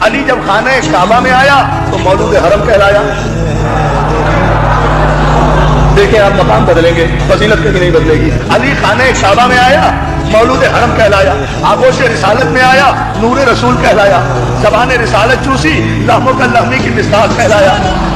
علی جب خانہ کعبہ میں آیا تو مولود حرم کہلایا. دیکھیں آپ مقام بدلیں گے، فضیلت کہیں نہیں بدلے گی. علی خانہ کعبہ میں آیا مولود حرم کہلایا. آغوش رسالت میں آیا نور رسول کہلایا. زبان رسالت چوسی لحم کا لحمی کی مصداق کہلایا.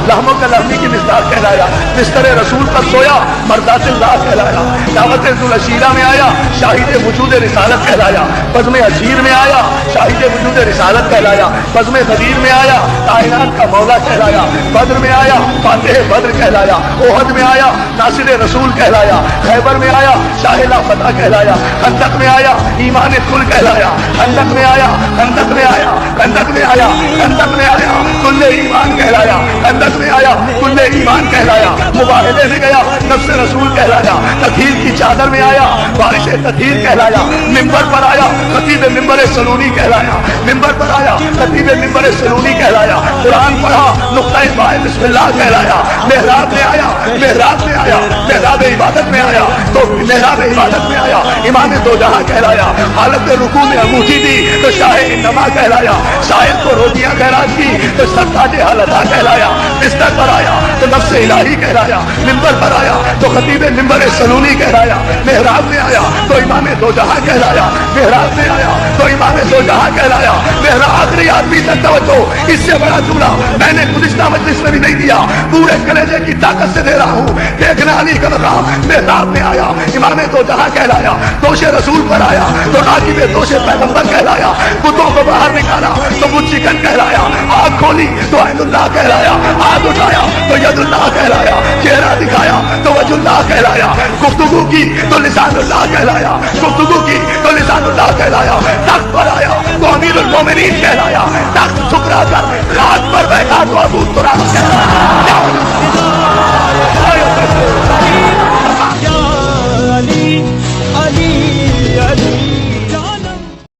لحم کا لحمی کی مصداق کہلایا. بستر رسول پر سویا مرضات اللہ کہلایا. دعوت ذوالعشیرہ میں آیا شاہد وجود رسالت کہلایا. بزم عشیر میں آیا شاہد وجود رسالت کہلایا. بزم غدیر میں آیا کائنات کا مولا کہلایا. بدر میں آیا فاتح بدر کہلایا. احد میں آیا ناصر رسول کہلایا. خیبر میں آیا شاہ لا فتح کہلایا. خندق میں آیا ایمان کل کہلایا. خندق میں آیا خندق میں آیا خندق میں آیا خندق میں آیا کل ایمان کہلایا. خندق میں آیا کل ایمان کہلایا. مباہدے میں گیا نفس رسول کہلایا. تطہیر کی چادر میں آیا بارش تطہیر کہلایا. ممبر پر آیا خطیب ممبر سلونی کہلایا. ممبر پر آیا خطیب ممبر سلونی کہلایا. قرآن پڑھا نقطۂ بائے بسم اللہ کہلایا. محراب میں آیا محراب میں آیا محراب عبادت میں آیا تو محراب عبادت میں آیا امام دو جہاں کہلایا. حالت رکوع میں انگوٹھی دی تو شاہ انما کہلایا. شاعر کو روٹیاں خیرات کی تو سرتاج حالتا کہلایا. بستر پر آیا تو نفس الہی کہلایا. ممبر پر آیا تو خطیب ممبر سلونی کہلایا. محراب میں آیا تو امام دو جہاں کہلایا. محراب میں آیا تو امام دو جہاں کہلایا. محراب آخری آدمی تک توجہ، اس سے بڑا جملہ میں نے گزشتہ مجلس میں بھی نہیں دیا، پورے کلیجے کی طاقت سے دے رہا ہوں. دیکھنا علی کا مقام محراب میں آیا امام دو جہاں کہلایا. دوش رسول پر آیا تو راکب دوش پیغمبر کہلایا. بتوں کو باہر نکالا تو بت چکن کہلایا. آگ کھولی تو عین اللہ کہلایا. آگ اٹھایا تو ید اللہ کہلایا. چہرہ دکھایا تو وجہ اللہ کہلایا. گفتگو کی تو لسان اللہ کہلایا. گفتگو کی تو لسان اللہ کہلایا. تخت پر آیا تو امیر المومنین کہلایا. تخت ٹھکرا کر خاک پر بیٹھا تو